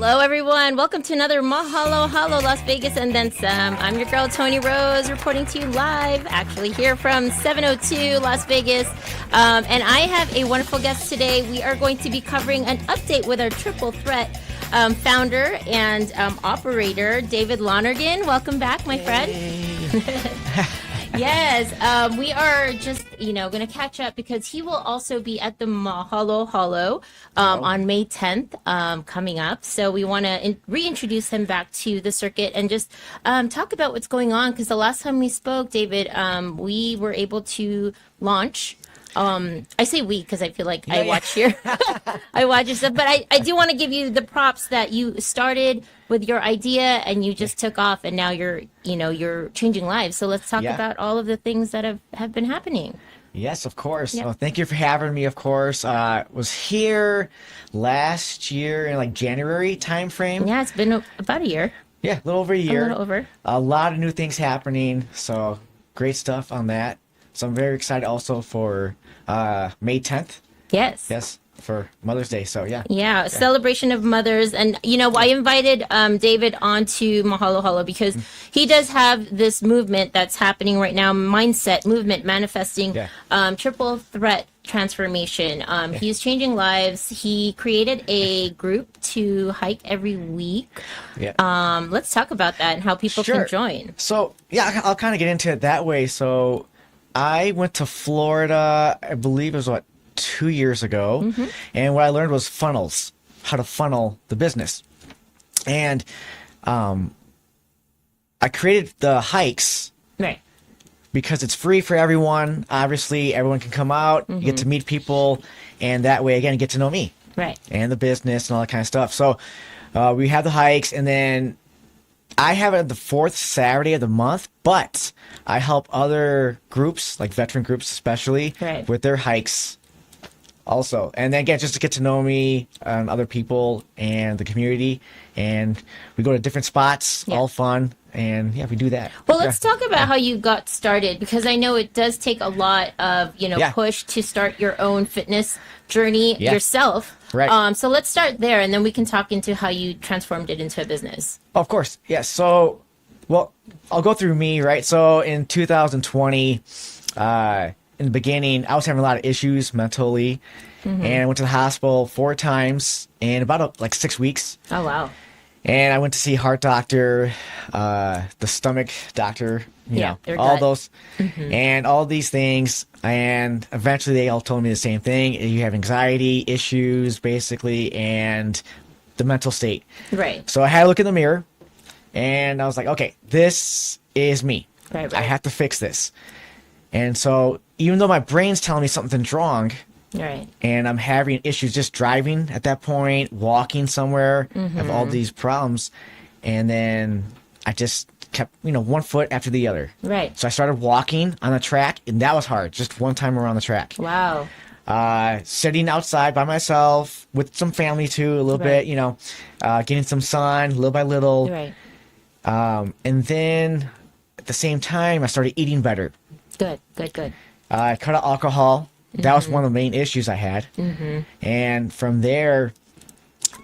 Hello, everyone. Welcome to another Mahalo Halo Las Vegas and then some. I'm your girl, Tony Rose, reporting to you live, actually here from 702 Las Vegas. And I have a wonderful guest today. We are going to be covering an update with our Triple Threat founder and operator, David Lonergan. Welcome back, my friend. Yes, we are just, going to catch up because he will also be at the Mahalo Halo on May 10th coming up. So we want to reintroduce him back to the circuit and just talk about what's going on. Because the last time we spoke, David, we were able to launch. I say we because I feel like I watch your I watch your stuff, but I do want to give you the props that you started with your idea and you just took off and now you're changing lives. So let's talk about all of the things that have been happening. Yes, of course. Well, thank you for having me, of course. Was here last year in like January timeframe. Yeah, it's been about a year. Yeah, a little over a year. A little over. A lot of new things happening. So great stuff on that. So I'm very excited also for May 10th. Yes. Yes, for Mother's Day. So yeah, celebration of mothers. And I invited David onto Mahalo Halo because he does have this movement that's happening right now, mindset movement manifesting triple threat transformation. He's changing lives. He created a group to hike every week. Let's talk about that and how people can join. So I'll kind of get into it that way. So I went to Florida, I believe it was 2 years ago. And what I learned was funnels, how to funnel the business. And I created the hikes because it's free for everyone. Obviously, everyone can come out, you get to meet people, and that way, again, you get to know me and the business and all that kind of stuff. So we have the hikes, and then I have it the fourth Saturday of the month, but I help other groups, like veteran groups especially, with their hikes also. And then again, just to get to know me and other people and the community. And we go to different spots, all fun. And we do that. Well, let's talk about how you got started, because I know it does take a lot of, push to start your own fitness journey yourself. Right. So let's start there, and then we can talk into how you transformed it into a business. Of course. Yes. So, I'll go through me, right? So in 2020, in the beginning, I was having a lot of issues mentally, and I went to the hospital 4 times in about 6 weeks. Oh, wow. And I went to see heart doctor, the stomach doctor, all those, and all these things. And eventually they all told me the same thing. You have anxiety issues, basically, and the mental state. Right. So I had to look in the mirror, and I was like, okay, this is me. Right. I have to fix this. And so even though my brain's telling me something's wrong, and I'm having issues just driving at that point, walking somewhere, have all these problems. And then I just kept, one foot after the other. Right. So I started walking on the track, and that was hard. Just one time around the track. Wow. Sitting outside by myself with some family too, a little bit, getting some sun little by little. Right. And then at the same time, I started eating better. Good. I cut out alcohol. That was one of the main issues I had. And from there,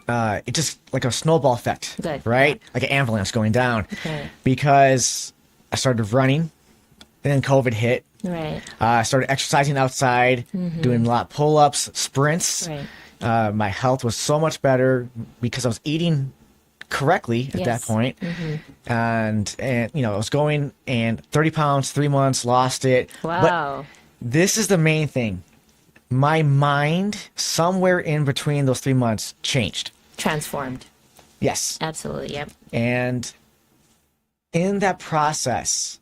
it just like a snowball effect, right? Like an avalanche going down. Because I started running, and then COVID hit. Right. I started exercising outside, doing a lot of pull-ups, sprints. My health was so much better because I was eating correctly at that point. And I was going and 30 pounds, 3 months, lost it. Wow. But this is the main thing. My mind, somewhere in between those 3 months, changed. Transformed. Yes. Absolutely, yep. And in that process,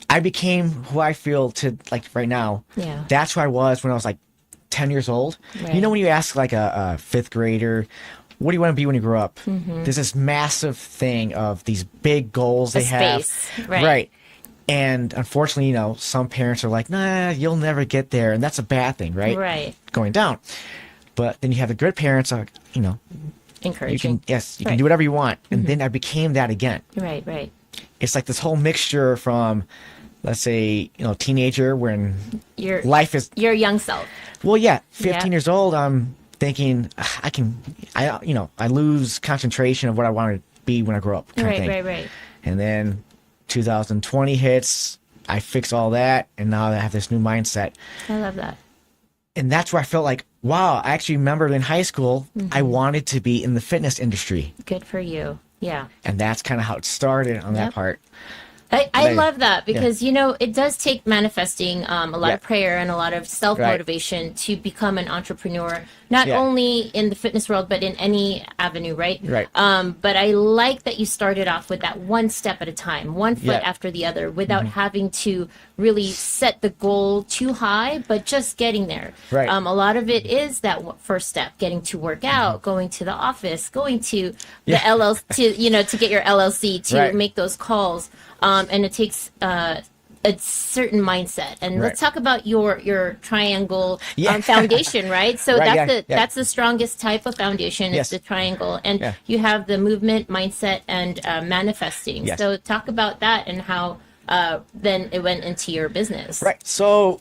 I became who I feel to right now. Yeah. That's who I was when I was 10 years old. Right. When you ask a fifth grader, what do you want to be when you grow up? There's this massive thing of these big goals they have. Right. And unfortunately, some parents are like, nah, you'll never get there. And that's a bad thing, right? Right. Going down. But then you have the good parents, encouraging. You can do whatever you want. And then I became that again. Right. It's like this whole mixture from, let's say, teenager when Your life is... Your young self. Well, 15 years old, I'm thinking I lose concentration of what I want to be when I grow up. Right. And then 2020 hits. I fix all that, and now I have this new mindset. I love that. And that's where I felt like, wow, I actually remember in high school, I wanted to be in the fitness industry. Good for you. Yeah. And that's kind of how it started on that part. I love that because, it does take manifesting a lot of prayer and a lot of self-motivation to become an entrepreneur, not only in the fitness world, but in any avenue, right? Right. But I like that you started off with that one step at a time, one foot after the other, without having to really set the goal too high, but just getting there. Right. A lot of it is that first step, getting to work out, going to the office, going to the LLC, to get your LLC, to make those calls. And it takes a certain mindset. And let's talk about your triangle foundation, right? So that's the strongest type of foundation is the triangle. And you have the movement, mindset, and manifesting. Yes. So talk about that and how then it went into your business. Right. So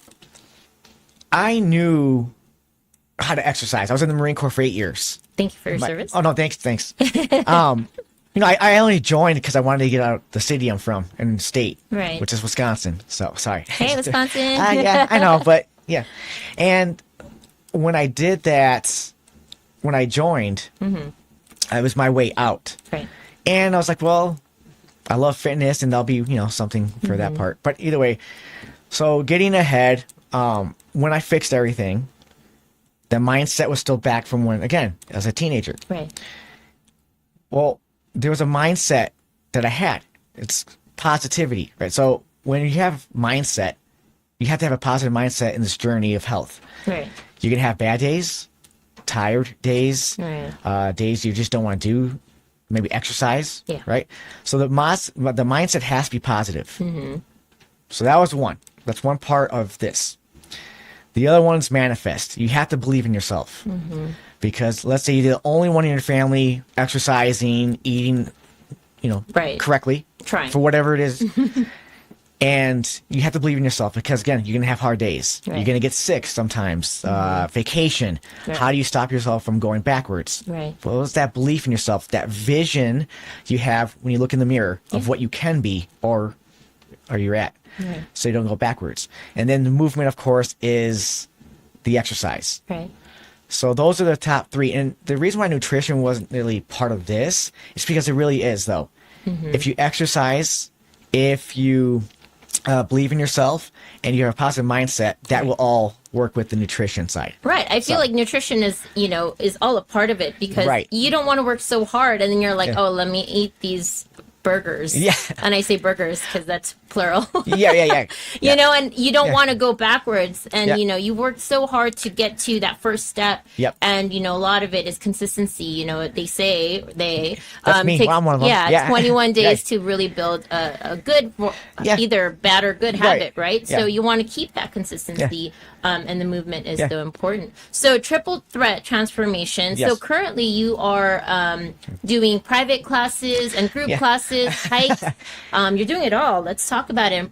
I knew how to exercise. I was in the Marine Corps for 8 years. Thank you for your service. Oh, no, thanks. I only joined because I wanted to get out the city I'm from and state, which is Wisconsin. So, sorry. Hey, Wisconsin. Yeah, I know, but yeah. And when I did that, when I joined, it was my way out. Right. And I was like, well, I love fitness and there'll be, something for that part. But either way, so getting ahead, when I fixed everything, the mindset was still back from when, again, as a teenager. Right. Well, there was a mindset that I had. It's positivity, right? So when you have mindset, you have to have a positive mindset in this journey of health. Right. You can have bad days, tired days, days you just don't want to do, maybe exercise, right? So the mindset has to be positive. So that was one. That's one part of this. The other one's manifest. You have to believe in yourself. Because let's say you're the only one in your family exercising, eating, correctly. Trying. For whatever it is. And you have to believe in yourself because, again, you're going to have hard days. Right. You're going to get sick sometimes. Vacation. Right. How do you stop yourself from going backwards? Right. Well, it's that belief in yourself, that vision you have when you look in the mirror of what you can be or you're at. Right. So you don't go backwards. And then the movement, of course, is the exercise. Right. So those are the top three. And the reason why nutrition wasn't really part of this is because it really is, though. If you exercise, if you believe in yourself, and you have a positive mindset, that will all work with the nutrition side. Right. I feel like nutrition is, is all a part of it because you don't want to work so hard and then you're like, oh, let me eat these burgers. Yeah. And I say burgers because that's plural. Yeah. And you don't want to go backwards. And, you worked so hard to get to that first step. Yep. And, a lot of it is consistency. They say That's me. I'm one of them. Yeah, 21 days to really build a good, either bad or good habit, right? So you want to keep that consistency. And the movement is so important. So triple threat transformation. Yes. So currently you are doing private classes and group classes, hikes. You're doing it all. Let's talk about it.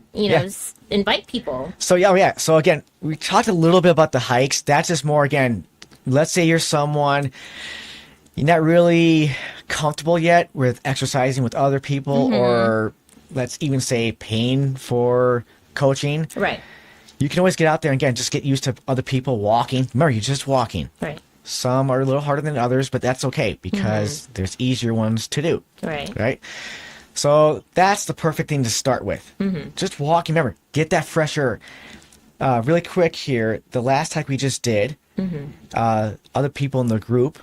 Invite people. So So again, we talked a little bit about the hikes. That's just more, again, let's say you're someone, you're not really comfortable yet with exercising with other people or let's even say paying for coaching. Right. You can always get out there and, again, just get used to other people walking. Remember, you're just walking. Right. Some are a little harder than others, but that's okay because there's easier ones to do. Right. So that's the perfect thing to start with. Just walking. Remember, get that fresh air. Really quick here, the last hike we just did, other people in the group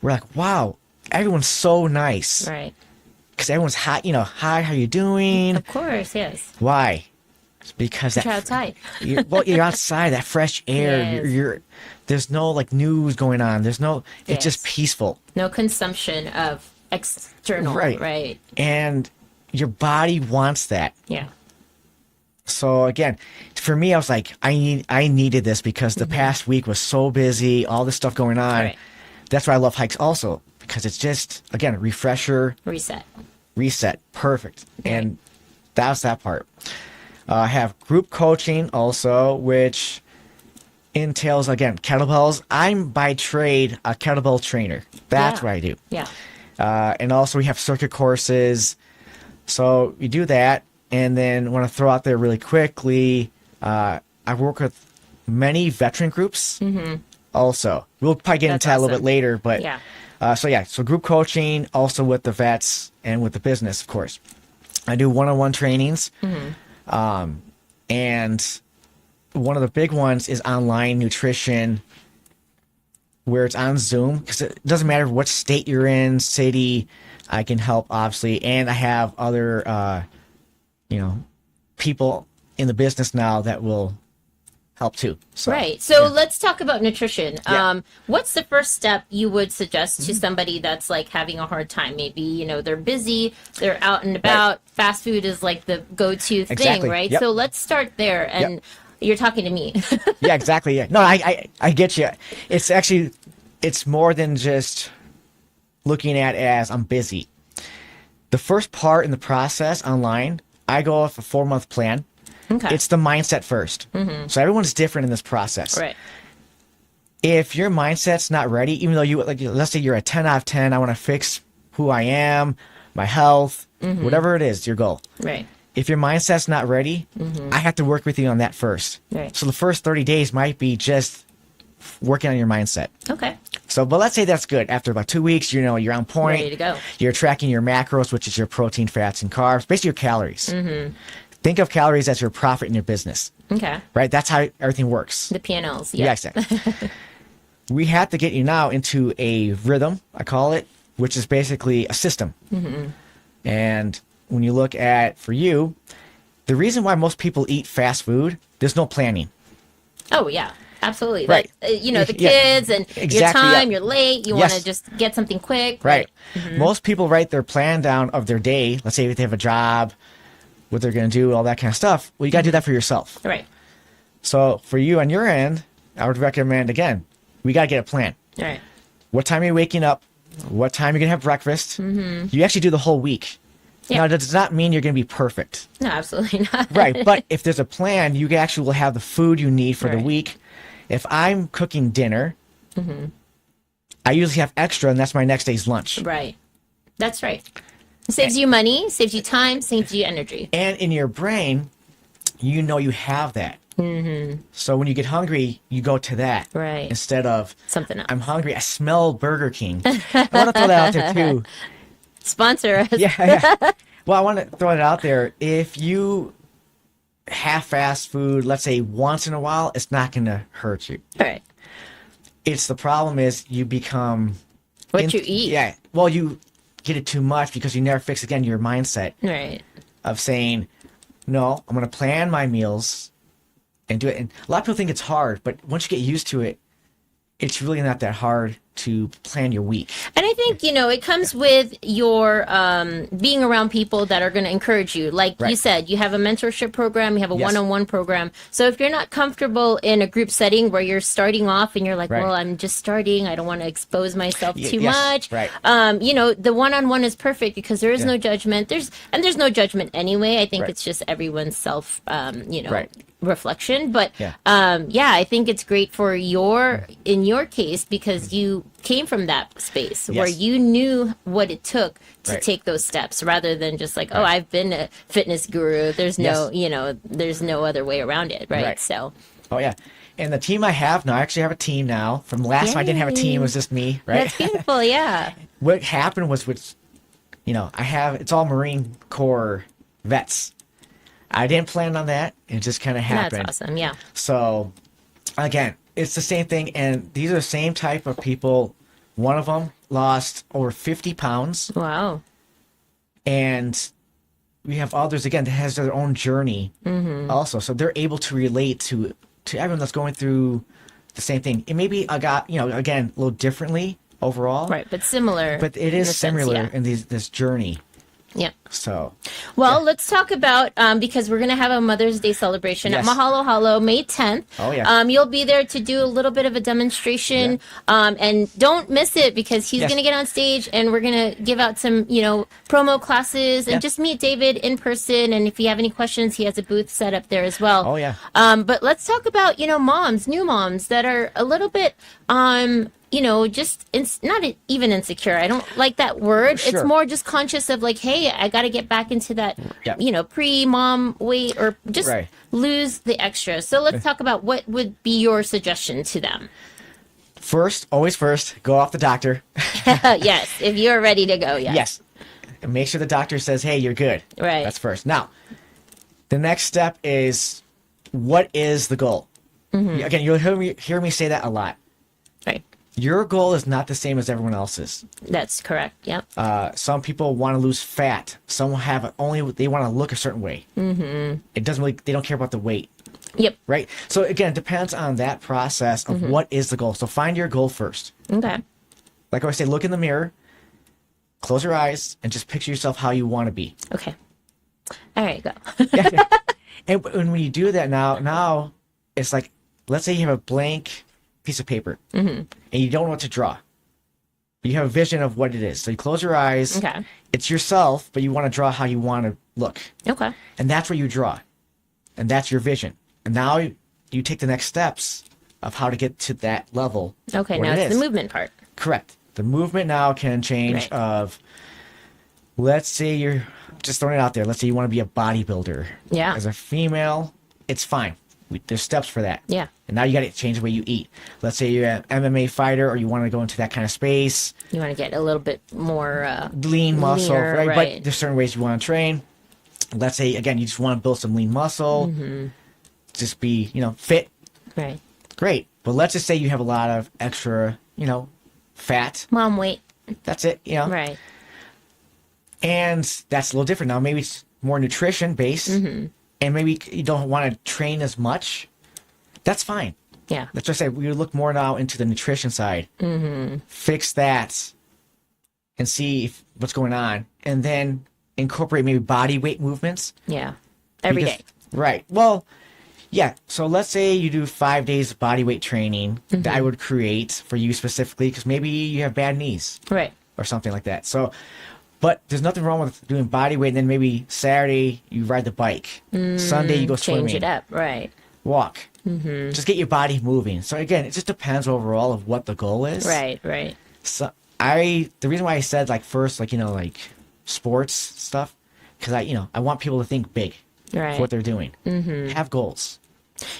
were like, wow, everyone's so nice. Right. Because everyone's hi, hi, how you doing? Of course, yes. Why? It's because you're outside. You're outside, that fresh air. You're there's no news going on. There's no. It's just peaceful. No consumption of external. Right. And your body wants that. Yeah. So again, for me, I was like, I needed this because the past week was so busy, all this stuff going on. Right. That's why I love hikes also because it's just, again, refresher. Reset. Perfect. Right. And that's that part. I have group coaching also, which entails, again, kettlebells. I'm by trade a kettlebell trainer. That's Yeah. what I do. Yeah. And also we have circuit courses. So you do that. And then I want to throw out there really quickly, I work with many veteran groups also. We'll probably get into that a little bit awesome. later. But Yeah. so group coaching also with the vets and with the business, of course. I do one-on-one trainings. And one of the big ones is online nutrition, where it's on Zoom, because it doesn't matter what state you're in, city, I can help, obviously. And I have other, people in the business now that will help too. So, Right. So let's talk about nutrition. Yeah. What's the first step you would suggest to somebody that's like having a hard time? Maybe, they're busy, they're out and about. Fast food is like the go-to thing, Exactly. right? Yep. So let's start there. And you're talking to me. Yeah, exactly. Yeah. No, I get you. It's more than just looking at it as I'm busy. The first part in the process online, I go off a 4-month plan. Okay. It's the mindset first. So everyone's different in this process. Right. If your mindset's not ready, even though let's say you're a 10 out of 10, I want to fix who I am, my health, whatever it is, your goal. Right. If your mindset's not ready, I have to work with you on that first. Right. So the first 30 days might be just working on your mindset. Okay. So, but let's say that's good. After about 2 weeks, you're on point. Ready to go. You're tracking your macros, which is your protein, fats, and carbs, basically your calories. Think of calories as your profit in your business, Okay. right? That's how everything works. The P&Ls. Yeah, Yeah. exactly. We have to get you now into a rhythm, I call it, which is basically a system. And when you look at, for you, the reason why most people eat fast food, there's no planning. Oh, yeah. Absolutely. Right. The Yeah. kids and your Exactly, time, yeah. you're late, you Yes. want to just get something quick. Right. Most people write their plan down of their day. Let's say if they have a job, what they're going to do, all that kind of stuff. Well, you got to do that for yourself. Right. So for you on your end, I would recommend, again, we got to get a plan. Right. What time are you waking up? What time you're going to have breakfast? You actually do the whole week. Yeah. Now, that does not mean you're going to be perfect. No, absolutely not. Right. But if there's a plan, you actually will have the food you need for the Right. week. If I'm cooking dinner, I usually have extra, and that's my next day's lunch. Right. That's right. It saves you money, saves you time, saves you energy. And in your brain, you know you have that. So when you get hungry, you go to that. Right. Instead of, Something else. I'm hungry, I smell Burger King. I want to throw that out there too. Sponsor us. Yeah. Well, I want to throw it out there. If you have fast food, let's say once in a while, it's not going to hurt you. Right. It's the problem is you become... What you eat. Yeah. Well, you get it too much because you never fix, again, your mindset Right. of saying, no, I'm going to plan my meals and do it. And a lot of people think it's hard, but once you get used to it, it's really not that hard to plan your week. And I think, it comes with your being around people that are going to encourage you. Like you Right. said, you have a mentorship program, you have a Yes. one-on-one program. So if you're not comfortable in a group setting where you're starting off and you're like, Right. well, I'm just starting, I don't want to expose myself too yes, much. right. The one-on-one is perfect because there is no judgment. There's no judgment anyway. I think Right. it's just everyone's self, Right. reflection. But Yeah. I think it's great for in your case because you came from that space where Yes. you knew what it took to Right. take those steps rather than just like, oh, Right. I've been a fitness guru. There's no, Yes. there's no other way around it. Right. Right. So Oh, yeah. And the team I have now, I actually have a team now. From last time I didn't have a team, it was just me, right? that's beautiful. Yeah. What happened was it's all Marine Corps vets. I didn't plan on that. It just kind of happened. That's awesome. Yeah. So, again, it's the same thing. And these are the same type of people. One of them lost over 50 pounds. Wow. And we have others, again, that has their own journey also. So they're able to relate to everyone that's going through the same thing. It may be, again, a little differently overall. Right. But similar. But it in is a sense, similar yeah. in this journey. Yeah. So, Well, let's talk about, because we're going to have a Mother's Day celebration at Yes. Mahalo Halo May 10th. Oh, yeah. You'll be there to do a little bit of a demonstration. And don't miss it, because he's Yes. going to get on stage and we're going to give out some, promo classes and Yeah. just meet David in person. And if you have any questions, he has a booth set up there as well. Oh, yeah. But let's talk about, moms, new moms that are a little bit, just not even insecure. I don't like that word. Sure. It's more just conscious of like, hey, I got to get back into that, Yeah. Pre-mom weight, or just Right. lose the extra. So let's talk about what would be your suggestion to them. always first, go off the doctor. Yes, if you're ready to go, yes. Yes. And make sure the doctor says, hey, you're good. Right. That's first. Now, the next step is, what is the goal? Again, you'll hear me say that a lot. Right. Your goal is not the same as everyone else's. That's correct. Yep. Some people want to lose fat. Some have they want to look a certain way. It doesn't really, they don't care about the weight. Yep. Right? So again, it depends on that process of what is the goal. So find your goal first. Okay. Like I say, look in the mirror, close your eyes, and just picture yourself how you want to be. Okay. All right, go. Yeah. And when you do that now it's like, let's say you have a blank piece of paper and you don't know what to draw. You have a vision of what it is. So you close your eyes. Okay. It's yourself, but you want to draw how you want to look. Okay. And that's what you draw. And that's your vision. And now you take the next steps of how to get to that level. Okay, what now it it's is. the movement part. Correct. The movement now can change Right. of, let's say you're just throwing it out there. Let's say you want to be a bodybuilder. Yeah. As a female, it's fine. There's steps for that. Yeah. And now you got to change the way you eat. Let's say you're an MMA fighter or you want to go into that kind of space. You want to get a little bit more Lean muscle, leaner, right? right. But there's certain ways you want to train. Let's say, again, you just want to build some lean muscle. Just be, fit. right. Great. But let's just say you have a lot of extra, fat. Mom weight. That's it, Right. And that's a little different now. Maybe it's more nutrition based, and maybe you don't want to train as much. That's fine. Yeah. Let's just say we look more now into the nutrition side. Fix that, and see what's going on, and then incorporate maybe body weight movements. Yeah. Every day. Right. Well, yeah. So let's say you do 5 days of body weight training that I would create for you specifically, because maybe you have bad knees Right. or something like that. So, but there's nothing wrong with doing body weight, and then maybe Saturday you ride the bike, Sunday you go swimming, Change it up. Right. walk. Just get your body moving. So again, it just depends overall of what the goal is. Right. Right. So the reason why I said first, sports stuff, because I want people to think big Right. for what they're doing. Have goals.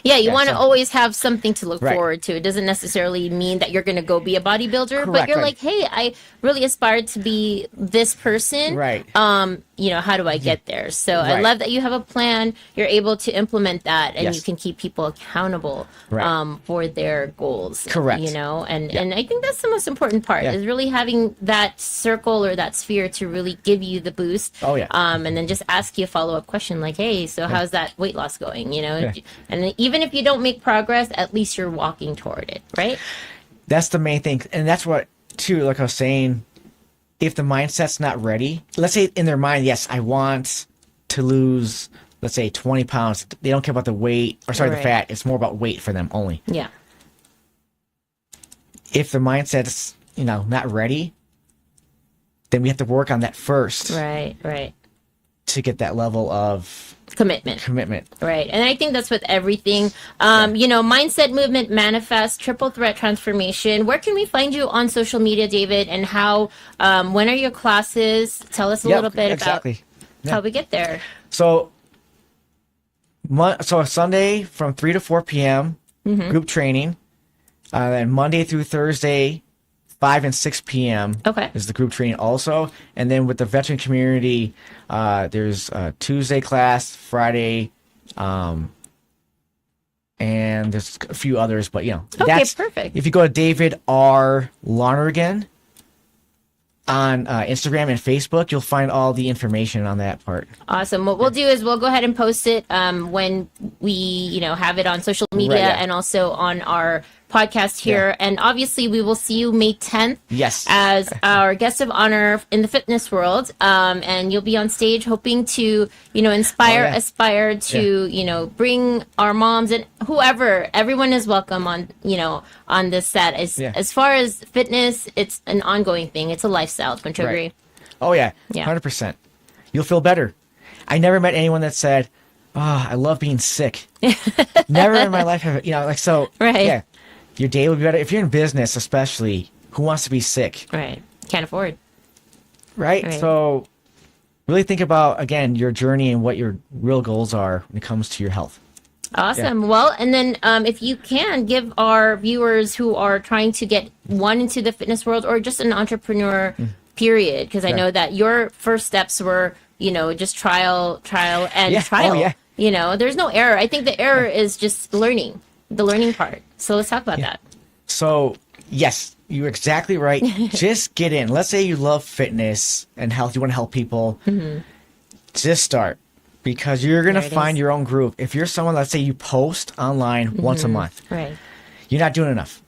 Yeah, you Yeah, want to so- always have something to look Right. forward to. It doesn't necessarily mean that you're going to go be a bodybuilder, but Correct, you're right. like, hey, I really aspire to be this person. Right. How do I get there? So I Right. love that you have a plan. You're able to implement that, and Yes. you can keep people accountable Right. for their goals. Correct. And I think that's the most important part Yeah. is really having that circle or that sphere to really give you the boost. Oh, yeah. And then just ask you a follow-up question like, hey, so how's that weight loss going? Yeah. And even if you don't make progress, at least you're walking toward it, right? That's the main thing. And that's what, too, like I was saying, if the mindset's not ready, let's say in their mind, yes, I want to lose, let's say 20 pounds. They don't care about the weight, or sorry, the Right. fat. It's more about weight for them only. Yeah. If the mindset's, not ready, then we have to work on that first Right. to get that level of Commitment. Right. And I think that's with everything. Mindset, movement, manifest, triple threat transformation. Where can we find you on social media, David? And how, when are your classes? Tell us a little bit exactly. about how we get there. So Sunday from 3 to 4 p.m. Group training. Then Monday through Thursday, 5 and 6 p.m. Okay. is the group training also. And then with the veteran community, there's a Tuesday class, Friday, and there's a few others. But, that's perfect. If you go to David R. Lonergan on Instagram and Facebook, you'll find all the information on that part. Awesome. What we'll do is we'll go ahead and post it when we, have it on social media Right, yeah. and also on our podcast here. And obviously, we will see you May 10th Yes. as our guest of honor in the fitness world. And you'll be on stage hoping to, inspire, aspire to, bring our moms and whoever, everyone is welcome on this set. As far as fitness, it's an ongoing thing. It's a lifestyle. Don't you agree? Oh, yeah. Yeah. 100%. You'll feel better. I never met anyone that said, I love being sick. Never in my life have, Right. Yeah, your day will be better. If you're in business, especially, who wants to be sick? Right. Can't afford. Right? So really think about, again, your journey and what your real goals are when it comes to your health. Awesome. Yeah. Well, and then if you can give our viewers who are trying to get into the fitness world or just an entrepreneur, period, because I know that your first steps were, just trial and trial. Oh, yeah. There's no error. I think the error is just learning, the learning part. So let's talk about that. So, yes, you're exactly right. Just get in. Let's say you love fitness and health. You want to help people. Just start. Because you're going to find your own group. If you're someone, let's say you post online once a month. Right. You're not doing enough.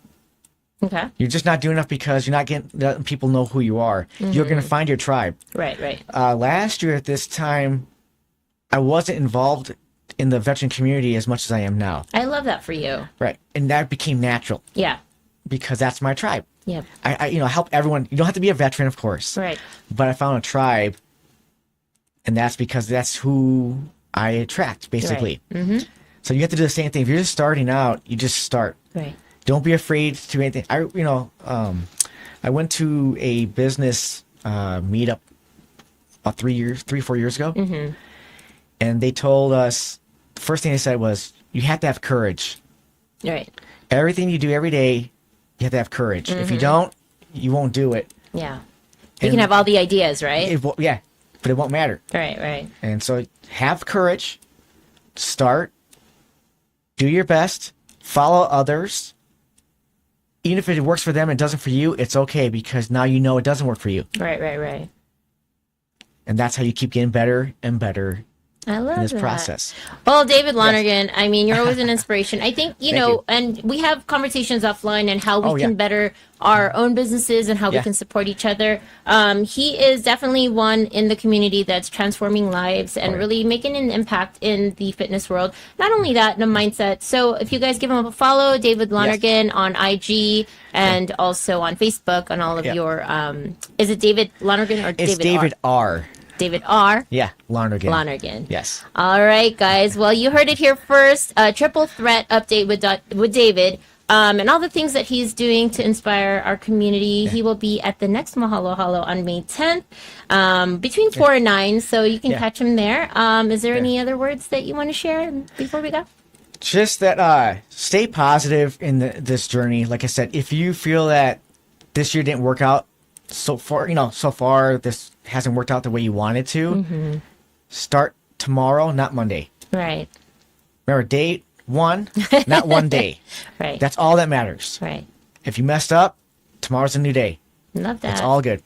Okay. You're just not doing enough because you're not letting people know who you are. You're going to find your tribe. Right. Last year at this time, I wasn't involved in the veteran community as much as I am now. I love that for you. Right. And that became natural. Yeah. Because that's my tribe. Yeah. I help everyone. You don't have to be a veteran, of course. Right. But I found a tribe, and that's because that's who I attract, basically. Right. So you have to do the same thing. If you're just starting out, you just start. Right. Don't be afraid to do anything. I went to a business meetup about 4 years ago, and they told us, the first thing they said was, you have to have courage. Right. Everything you do every day, you have to have courage. If you don't, you won't do it. Yeah. You can have all the ideas, right? But it won't matter. Right. And so have courage, start, do your best, follow others. Even if it works for them and doesn't for you, it's okay because now you know it doesn't work for you. Right. And that's how you keep getting better and better I love in this that. process. Well, David Lonergan, I mean, you're always an inspiration. I think, you. And we have conversations offline and how we can better our own businesses and how we can support each other. He is definitely one in the community that's transforming lives and really making an impact in the fitness world. Not only that, in a mindset. So if you guys give him a follow, David Lonergan on IG and also on Facebook on all of your, is it David Lonergan or it's David R. David R. Yeah, Lonergan. Lonergan. Yes. All right, guys. Well, you heard it here first. Triple threat update with David. And all the things that he's doing to inspire our community. He will be at the next Mahalo Halo on May 10th between 4 and 9. So you can catch him there. Is there any other words that you want to share before we go? Just that stay positive in this journey. Like I said, if you feel that this year didn't work out so far this hasn't worked out the way you wanted to, start tomorrow, not Monday. Right. Remember, day one, not one day. Right. That's all that matters. Right. If you messed up, tomorrow's a new day. Love that. It's all good.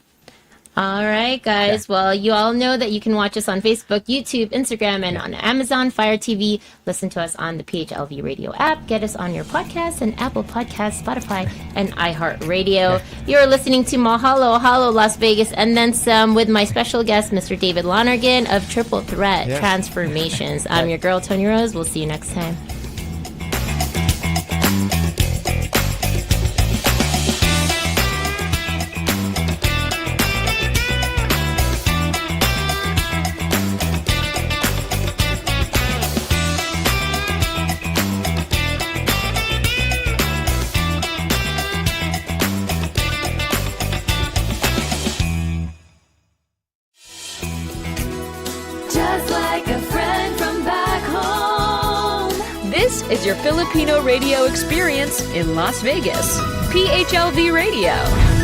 All right, guys. Well, you all know that you can watch us on Facebook, YouTube, Instagram, and on Amazon Fire TV. Listen to us on the PHLV Radio app. Get us on your podcast and Apple Podcasts, Spotify, and iHeartRadio. You're listening to Mahalo Halo Las Vegas and then some with my special guest, Mr. David Lonergan of Triple Threat Transformations. I'm your girl, Tony Rose. We'll see you next time. Just like a friend from back home. This is your Filipino radio experience in Las Vegas. PHLV Radio.